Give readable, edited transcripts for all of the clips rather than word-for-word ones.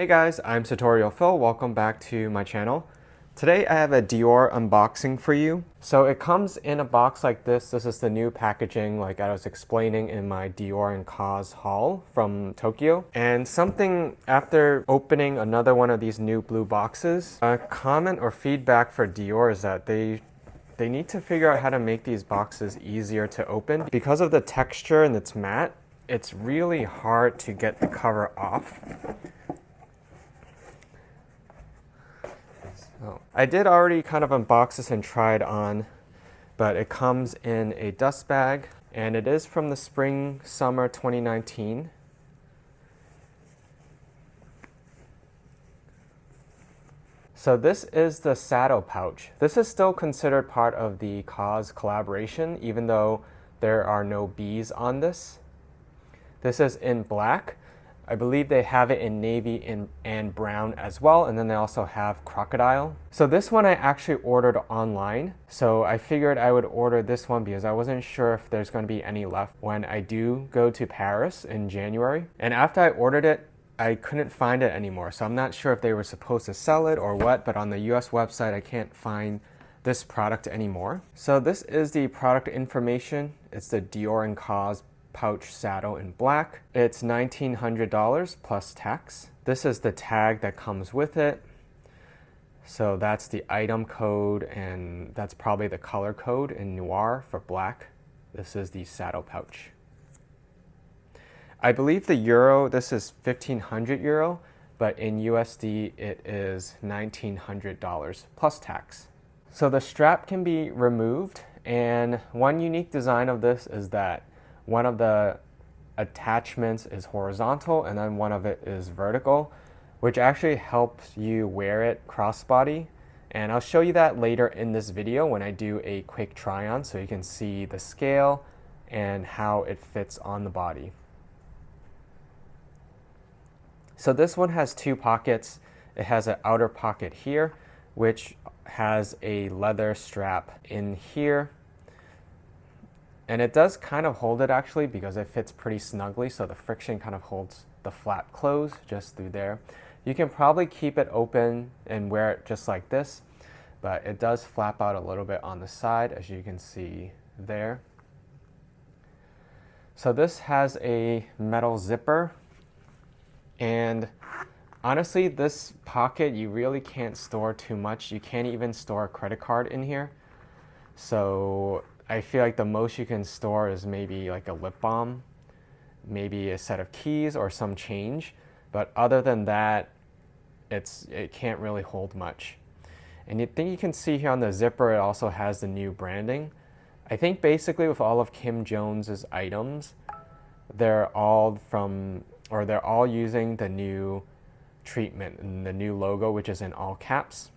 Hey guys, I'm Tutorial Phil. Welcome back to my channel. Today I have a Dior unboxing for you. So it comes in a box like this. This is the new packaging like I was explaining in my Dior and KAWS haul from Tokyo. And something after opening another one of these new blue boxes, a comment or feedback for Dior is that they need to figure out how to make these boxes easier to open. Because of the texture and it's matte, it's really hard to get the cover off. I did already kind of unbox this and try it on, but it comes in a dust bag and it is from the spring summer 2019. So this is the saddle pouch. This is still considered part of the KAWS collaboration, even though there are no bees on this. This is in black. I believe they have it in navy and brown as well, and then they also have crocodile. So this one I actually ordered online. So I figured I would order this one because I wasn't sure if there's going to be any left when I do go to Paris in January. And after I ordered it, I couldn't find it anymore. So I'm not sure if they were supposed to sell it or what, but on the US website, I can't find this product anymore. So this is the product information. It's the Dior and KAWS pouch saddle in black. It's $1,900 plus tax. This is the tag that comes with it. So that's the item code, and that's probably the color code in noir for black. This is the saddle pouch. I believe the euro, this is 1,500 euro, but in USD it is $1,900 plus tax. So the strap can be removed, and one unique design of this is that one of the attachments is horizontal and then one of it is vertical, which actually helps you wear it crossbody. And I'll show you that later in this video when I do a quick try on so you can see the scale and how it fits on the body. So this one has two pockets. It has an outer pocket here, which has a leather strap in here. And it does kind of hold it actually because it fits pretty snugly, so the friction kind of holds the flap closed just through there. You can probably keep it open and wear it just like this, but it does flap out a little bit on the side, as you can see there. So this has a metal zipper, and honestly this pocket you really can't store too much. You can't even store a credit card in here. So I feel like the most you can store is maybe like a lip balm, maybe a set of keys or some change. But other than that, it can't really hold much. And you think you can see here on the zipper, it also has the new branding. I think basically with all of Kim Jones's items, they're all using the new treatment and the new logo, which is in all caps.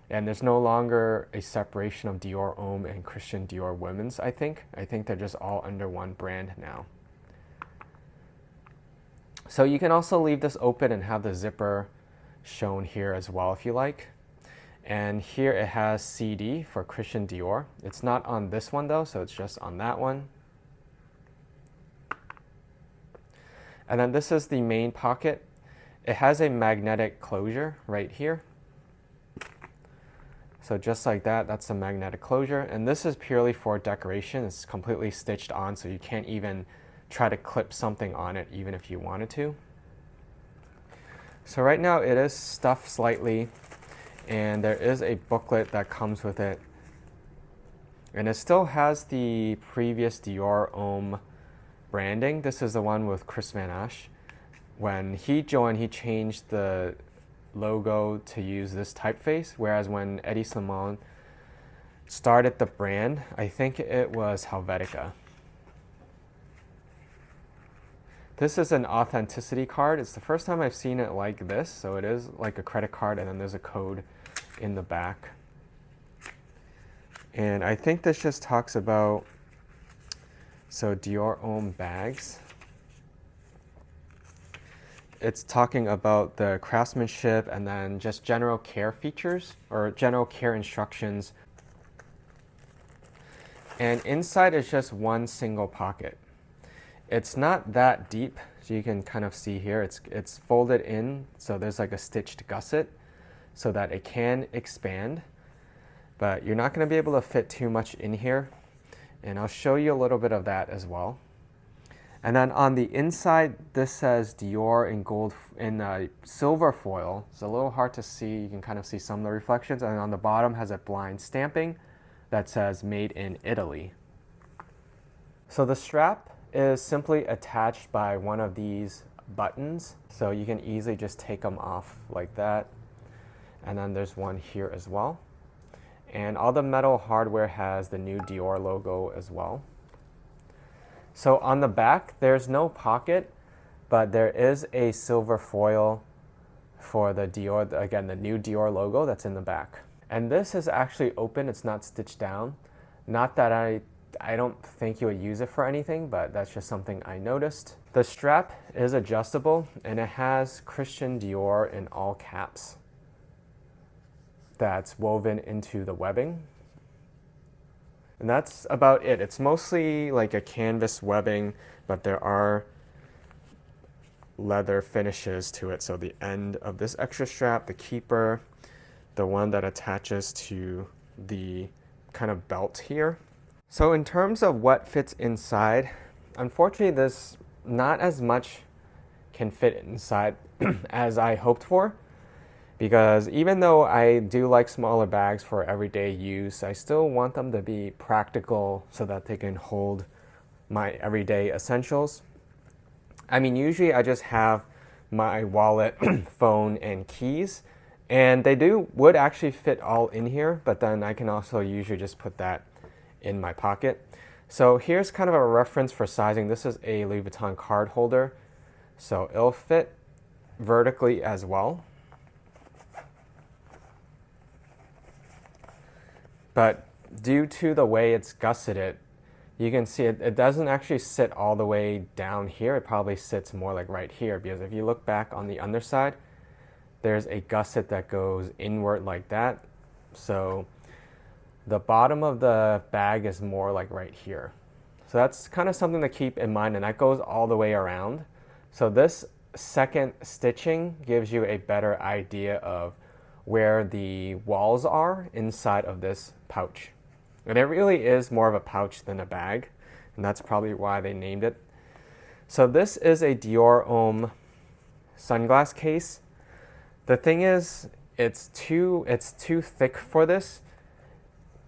And there's no longer a separation of Dior Homme and Christian Dior Women's, I think. I think they're just all under one brand now. So you can also leave this open and have the zipper shown here as well if you like. And here it has CD for Christian Dior. It's not on this one though, so it's just on that one. And then this is the main pocket. It has a magnetic closure right here. So just like that, that's the magnetic closure. And this is purely for decoration. It's completely stitched on, so you can't even try to clip something on it, even if you wanted to. So right now it is stuffed slightly, and there is a booklet that comes with it. And it still has the previous Dior Homme branding. This is the one with Chris Van Ash. When he joined, he changed the logo to use this typeface, whereas when Eddie Slimane started the brand, I think it was Helvetica. This is an authenticity card. It's the first time I've seen it like this, so it is like a credit card and then there's a code in the back. And I think this just talks about, so Dior Homme bags. It's talking about the craftsmanship and then just general care features or general care instructions. And inside is just one single pocket. It's not that deep, So you can kind of see here, it's folded in, so there's like a stitched gusset so that it can expand, but you're not going to be able to fit too much in here. And I'll show you a little bit of that as well. And then on the inside, this says Dior in gold in silver foil. It's a little hard to see. You can kind of see some of the reflections. And on the bottom has a blind stamping that says made in Italy. So the strap is simply attached by one of these buttons. So you can easily just take them off like that. And then there's one here as well. And all the metal hardware has the new Dior logo as well. So on the back, there's no pocket, but there is a silver foil for the Dior, again, the new Dior logo that's in the back. And this is actually open, it's not stitched down. Not that I don't think you would use it for anything, but that's just something I noticed. The strap is adjustable and it has Christian Dior in all caps that's woven into the webbing. And that's about it. It's mostly like a canvas webbing, but there are leather finishes to it. So the end of this extra strap, the keeper, the one that attaches to the kind of belt here. So in terms of what fits inside, unfortunately there's not as much can fit inside as I hoped for. Because even though I do like smaller bags for everyday use, I still want them to be practical so that they can hold my everyday essentials. I mean, usually I just have my wallet, phone, and keys, and they would actually fit all in here, but then I can also usually just put that in my pocket. So here's kind of a reference for sizing. This is a Louis Vuitton card holder, so it'll fit vertically as well. But due to the way it's gusseted, you can see it doesn't actually sit all the way down here. It probably sits more like right here, because if you look back on the underside, there's a gusset that goes inward like that. So the bottom of the bag is more like right here. So that's kind of something to keep in mind, and that goes all the way around. So this second stitching gives you a better idea of where the walls are inside of this pouch. And it really is more of a pouch than a bag, and that's probably why they named it. So this is a Dior Homme sunglass case. The thing is, it's too thick for this.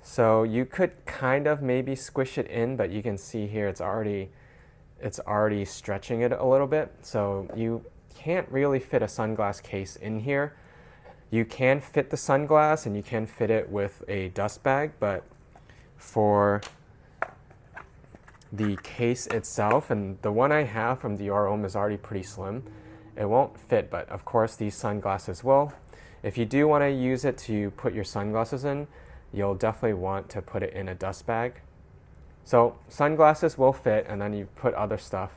So you could kind of maybe squish it in, but you can see here it's already stretching it a little bit. So you can't really fit a sunglass case in here. You can fit the sunglass and you can fit it with a dust bag, but for the case itself, and the one I have from Dior Homme is already pretty slim, it won't fit, but of course these sunglasses will. If you do want to use it to put your sunglasses in, you'll definitely want to put it in a dust bag. So sunglasses will fit, and then you put other stuff.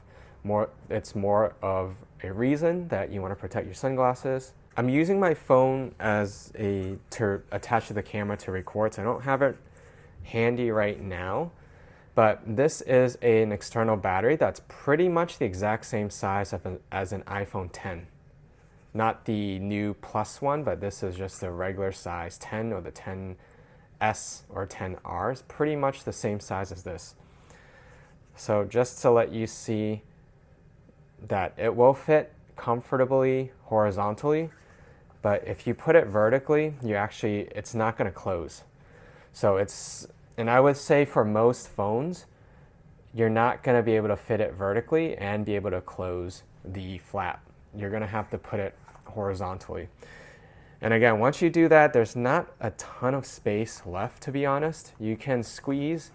It's more of a reason that you want to protect your sunglasses. I'm using my phone to attach to the camera to record, so I don't have it handy right now. But this is an external battery that's pretty much the exact same size as an iPhone 10. Not the new Plus one, but this is just the regular size 10 or the 10S or 10R. It's pretty much the same size as this. So just to let you see that it will fit comfortably horizontally, but if you put it vertically, it's not going to close. So and I would say for most phones, you're not going to be able to fit it vertically and be able to close the flap. You're going to have to put it horizontally. And again, once you do that, there's not a ton of space left, to be honest. You can squeeze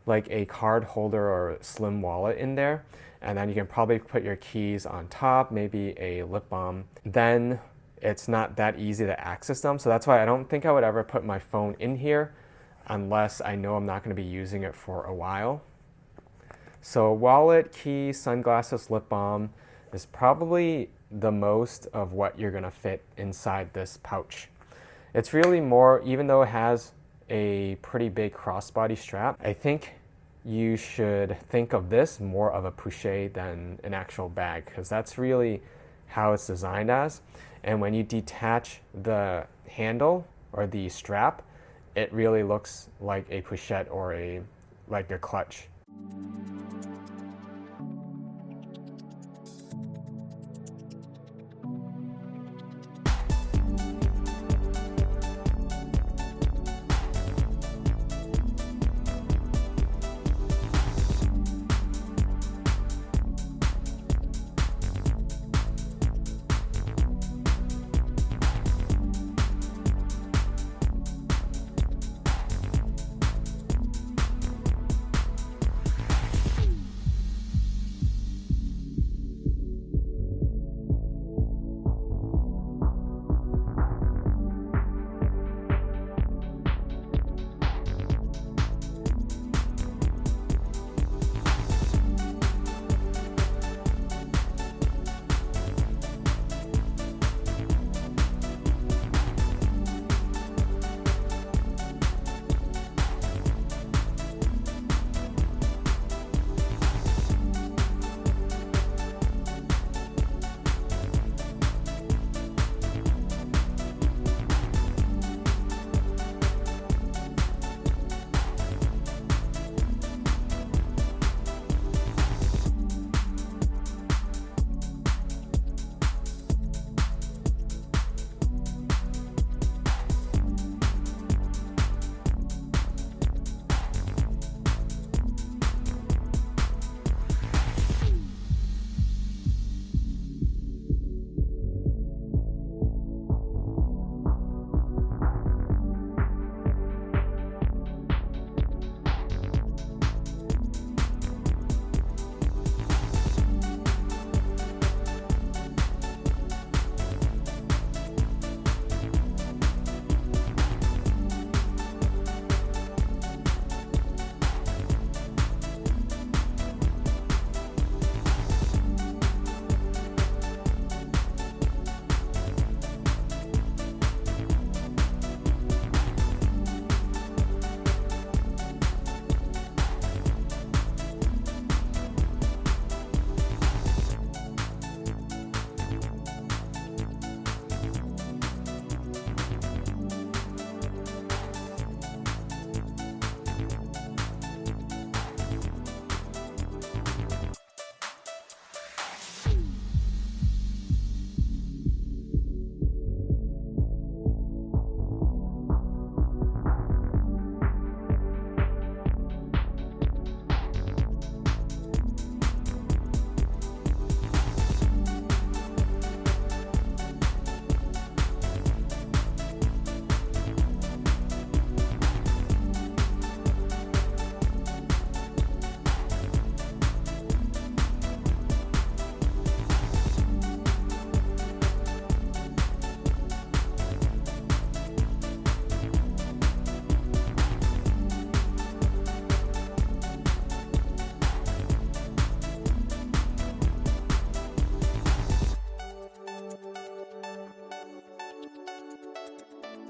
like a card holder or a slim wallet in there, and then you can probably put your keys on top, maybe a lip balm. Then it's not that easy to access them. So that's why I don't think I would ever put my phone in here unless I know I'm not going to be using it for a while. So wallet, key, sunglasses, lip balm is probably the most of what you're going to fit inside this pouch. It's really more, even though it has a pretty big crossbody strap, I think you should think of this more of a pochette than an actual bag, because that's really how it's designed as. And when you detach the handle or the strap, it really looks like a pochette or like a clutch.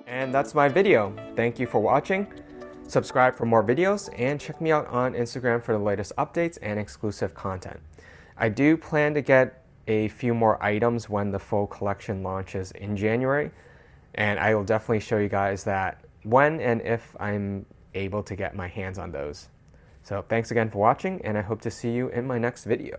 And that's my video. Thank you for watching. Subscribe for more videos and check me out on Instagram for the latest updates and exclusive content. I do plan to get a few more items when the full collection launches in January, and I will definitely show you guys that when and if I'm able to get my hands on those. So thanks again for watching, and I hope to see you in my next video.